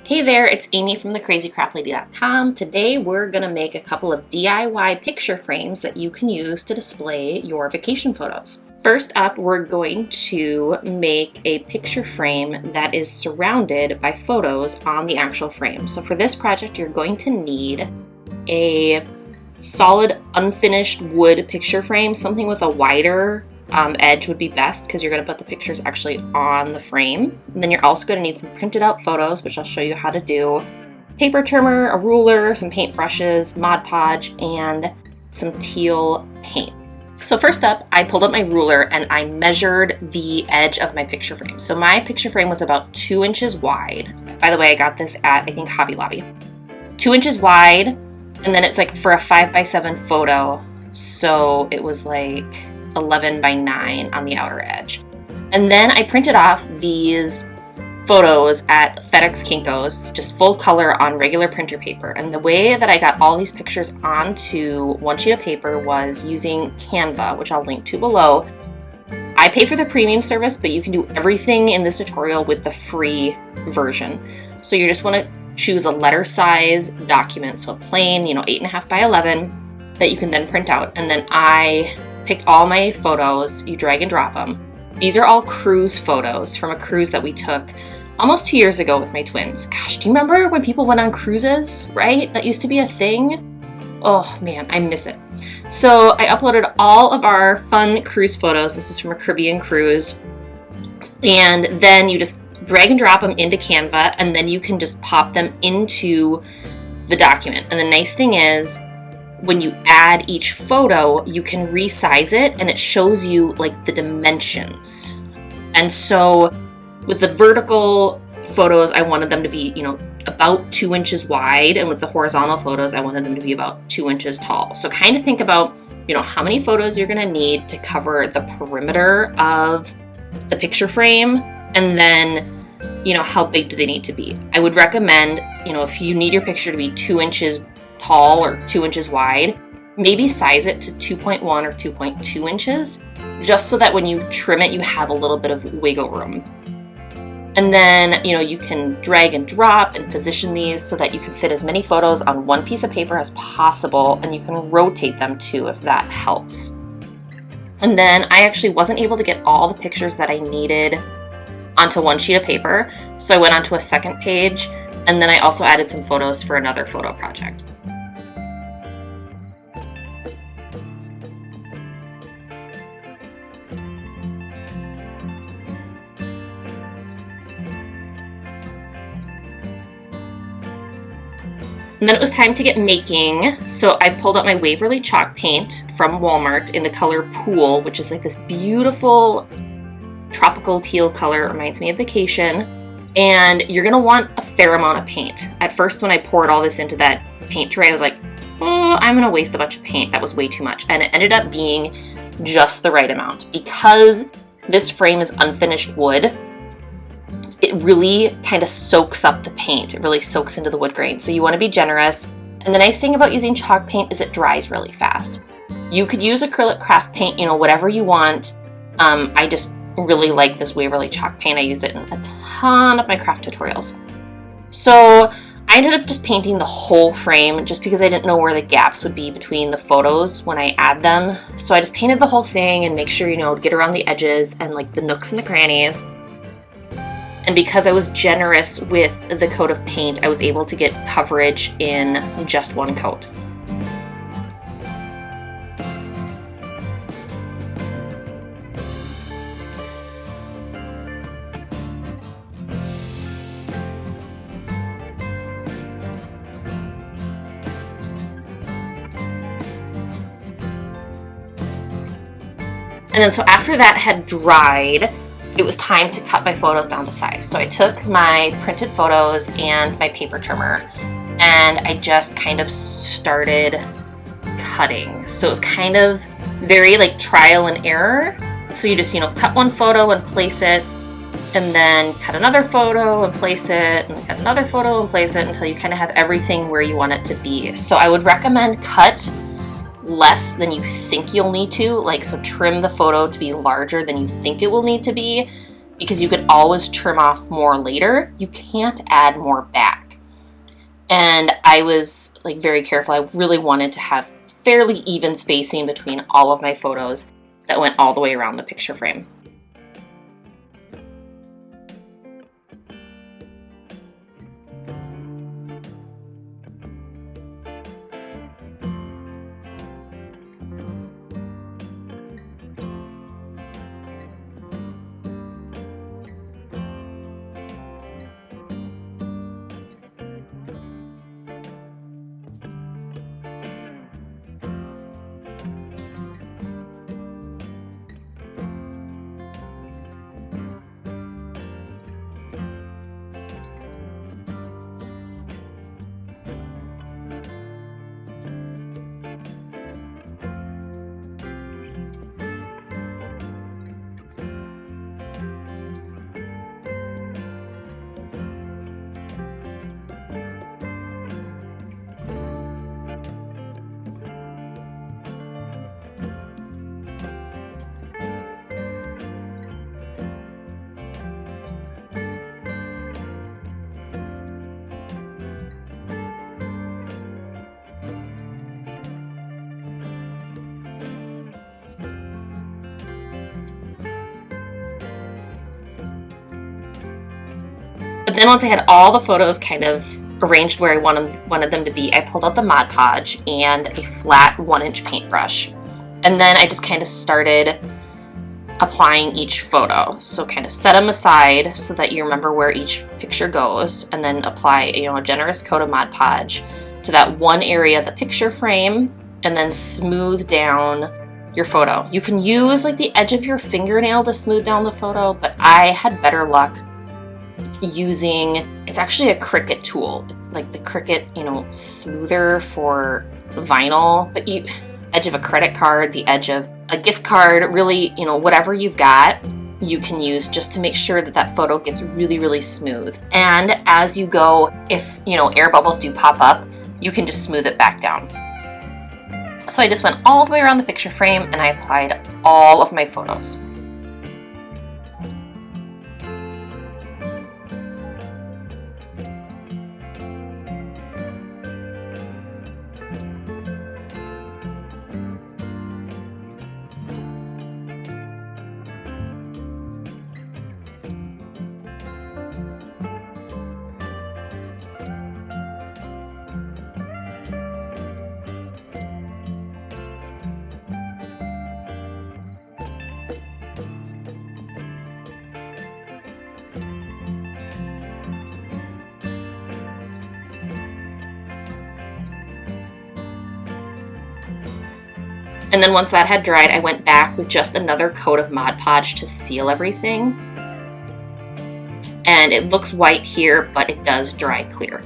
Hey there, it's Amy from thecrazycraftlady.com. Today we're going to make a couple of DIY picture frames that you can use to display your vacation photos. First up, we're going to make a picture frame that is surrounded by photos on the actual frame. So for this project, you're going to need a solid unfinished wood picture frame. Something with a wider edge would be best because you're going to put the pictures actually on the frame. And then you're also going to need some printed out photos, which I'll show you how to do, paper trimmer, a ruler, some paint brushes, Mod Podge, and some teal paint. So first up, I pulled up my ruler and I measured the edge of my picture frame. So my picture frame was about 2 inches wide. By the way, I got this at, I think, Hobby Lobby. 2 inches wide, and then it's like for a 5x7 photo. So it was like 11 by 9 on the outer edge. And then I printed off these photos at FedEx Kinko's, just full color on regular printer paper. And the way that I got all these pictures onto one sheet of paper was using Canva, which I'll link to below. I pay for the premium service, but you can do everything in this tutorial with the free version. So you just want to choose a letter size document, so a plain, 8.5 by 11 that you can then print out. And then I picked all my photos, you drag and drop them. These are all cruise photos from a cruise that we took almost 2 years ago with my twins. Gosh, do you remember when people went on cruises, right? That used to be a thing. Oh man, I miss it. So I uploaded all of our fun cruise photos. This was from a Caribbean cruise. And then you just drag and drop them into Canva, and then you can just pop them into the document. And the nice thing is, when you add each photo, you can resize it and it shows you like the dimensions. And so with the vertical photos, I wanted them to be, about 2 inches wide. And with the horizontal photos, I wanted them to be about 2 inches tall. So kind of think about, how many photos you're going to need to cover the perimeter of the picture frame. And then, how big do they need to be? I would recommend, if you need your picture to be 2 inches tall or 2 inches wide, maybe size it to 2.1 or 2.2 inches, just so that when you trim it, you have a little bit of wiggle room. And then, you can drag and drop and position these so that you can fit as many photos on one piece of paper as possible, and you can rotate them too if that helps. And then I actually wasn't able to get all the pictures that I needed onto one sheet of paper, so I went onto a second page, and then I also added some photos for another photo project. And then it was time to get making, so I pulled out my Waverly chalk paint from Walmart in the color Pool, which is like this beautiful tropical teal color. It reminds me of vacation. And you're going to want a fair amount of paint. At first, when I poured all this into that paint tray, I was like, I'm going to waste a bunch of paint. That was way too much. And it ended up being just the right amount. Because this frame is unfinished wood, it really kind of soaks up the paint. It really soaks into the wood grain. So you want to be generous. And the nice thing about using chalk paint is it dries really fast. You could use acrylic craft paint, whatever you want. I just really like this Waverly chalk paint. I use it in a ton of my craft tutorials. So I ended up just painting the whole frame just because I didn't know where the gaps would be between the photos when I add them. So I just painted the whole thing and make sure, get around the edges and like the nooks and the crannies. And because I was generous with the coat of paint, I was able to get coverage in just one coat. And then so after that had dried, it was time to cut my photos down to size. So I took my printed photos and my paper trimmer and I just kind of started cutting. So it was kind of very like trial and error. So you just, cut one photo and place it, and then cut another photo and place it, and cut another photo and place it until you kind of have everything where you want it to be. So I would recommend cut less than you think you'll need to, so trim the photo to be larger than you think it will need to be, because you could always trim off more later. You can't add more back. And I was like very careful. I really wanted to have fairly even spacing between all of my photos that went all the way around the picture frame. But then once I had all the photos kind of arranged where I wanted them to be, I pulled out the Mod Podge and a flat 1-inch paintbrush. And then I just kind of started applying each photo. So kind of set them aside so that you remember where each picture goes, and then apply, a generous coat of Mod Podge to that one area of the picture frame, and then smooth down your photo. You can use like the edge of your fingernail to smooth down the photo, but I had better luck using, it's actually a Cricut tool, like the Cricut, smoother for vinyl, but edge of a credit card, the edge of a gift card, really, whatever you've got, you can use just to make sure that that photo gets really, really smooth. And as you go, if, air bubbles do pop up, you can just smooth it back down. So I just went all the way around the picture frame and I applied all of my photos. And then once that had dried, I went back with just another coat of Mod Podge to seal everything. And it looks white here, but it does dry clear.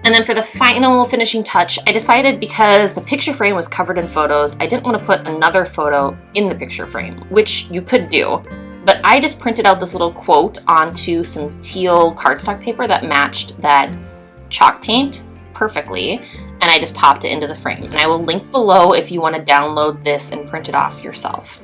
And then for the final finishing touch, I decided, because the picture frame was covered in photos, I didn't want to put another photo in the picture frame, which you could do. But I just printed out this little quote onto some teal cardstock paper that matched that chalk paint perfectly, and I just popped it into the frame. And I will link below if you want to download this and print it off yourself.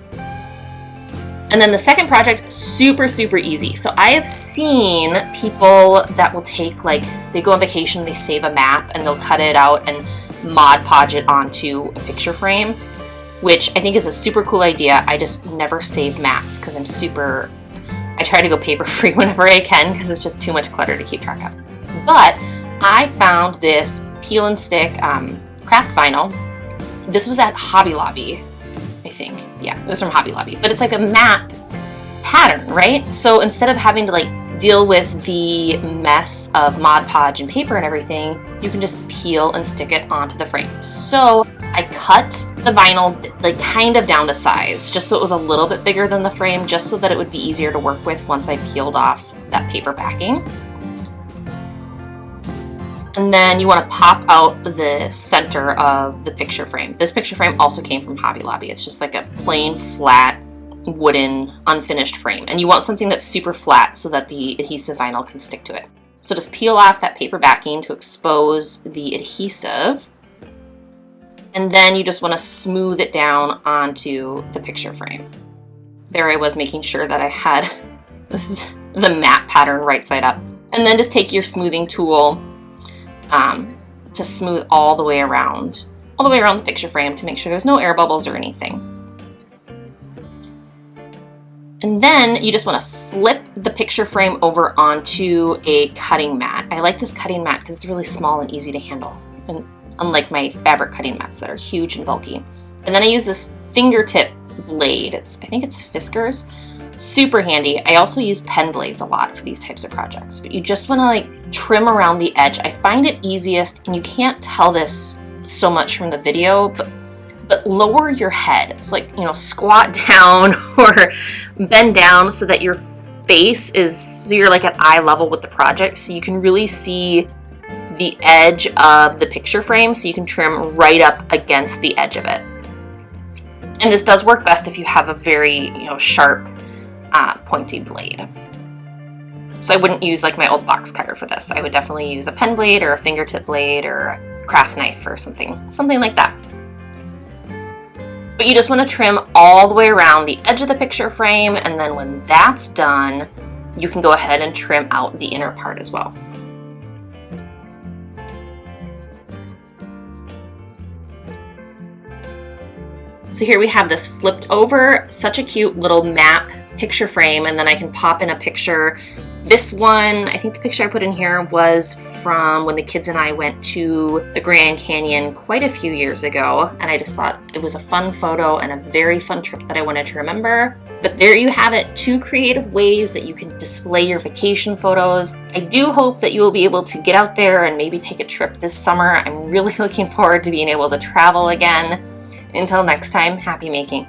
And then the second project, super, super easy. So I have seen people that will take, they go on vacation, they save a map, and they'll cut it out and Mod Podge it onto a picture frame, which I think is a super cool idea. I just never save maps because I try to go paper free whenever I can because it's just too much clutter to keep track of. But I found this peel and stick craft vinyl. This was at Hobby Lobby, I think. Yeah, it was from Hobby Lobby, but it's like a map pattern, right? So instead of having to deal with the mess of Mod Podge and paper and everything, you can just peel and stick it onto the frame. So I cut the vinyl kind of down to size, just so it was a little bit bigger than the frame, just so that it would be easier to work with once I peeled off that paper backing. And then you want to pop out the center of the picture frame. This picture frame also came from Hobby Lobby. It's just like a plain flat wooden unfinished frame. And you want something that's super flat so that the adhesive vinyl can stick to it. So just peel off that paper backing to expose the adhesive. And then you just want to smooth it down onto the picture frame. There I was making sure that I had the matte pattern right side up. And then just take your smoothing tool to smooth all the way around the picture frame to make sure there's no air bubbles or anything. And then you just want to flip the picture frame over onto a cutting mat. I like this cutting mat because it's really small and easy to handle, and unlike my fabric cutting mats that are huge and bulky. And then I use this fingertip blade. I think it's Fiskars. Super handy. I also use pen blades a lot for these types of projects, but you just want to like trim around the edge. I find it easiest, and you can't tell this so much from the video, but lower your head. It's like, you know, squat down or bend down so that your face is, so you're like at eye level with the project, so you can really see the edge of the picture frame, so you can trim right up against the edge of it. And this does work best if you have a very, you know, sharp pointy blade. So I wouldn't use like my old box cutter for this. I would definitely use a pen blade or a fingertip blade or a craft knife or something like that. But you just want to trim all the way around the edge of the picture frame, and then when that's done, you can go ahead and trim out the inner part as well. So here we have this flipped over, such a cute little map picture frame, and then I can pop in a picture. This one, I think the picture I put in here was from when the kids and I went to the Grand Canyon quite a few years ago, and I just thought it was a fun photo and a very fun trip that I wanted to remember. But there you have it, 2 creative ways that you can display your vacation photos. I do hope that you will be able to get out there and maybe take a trip this summer. I'm really looking forward to being able to travel again. Until next time, happy making.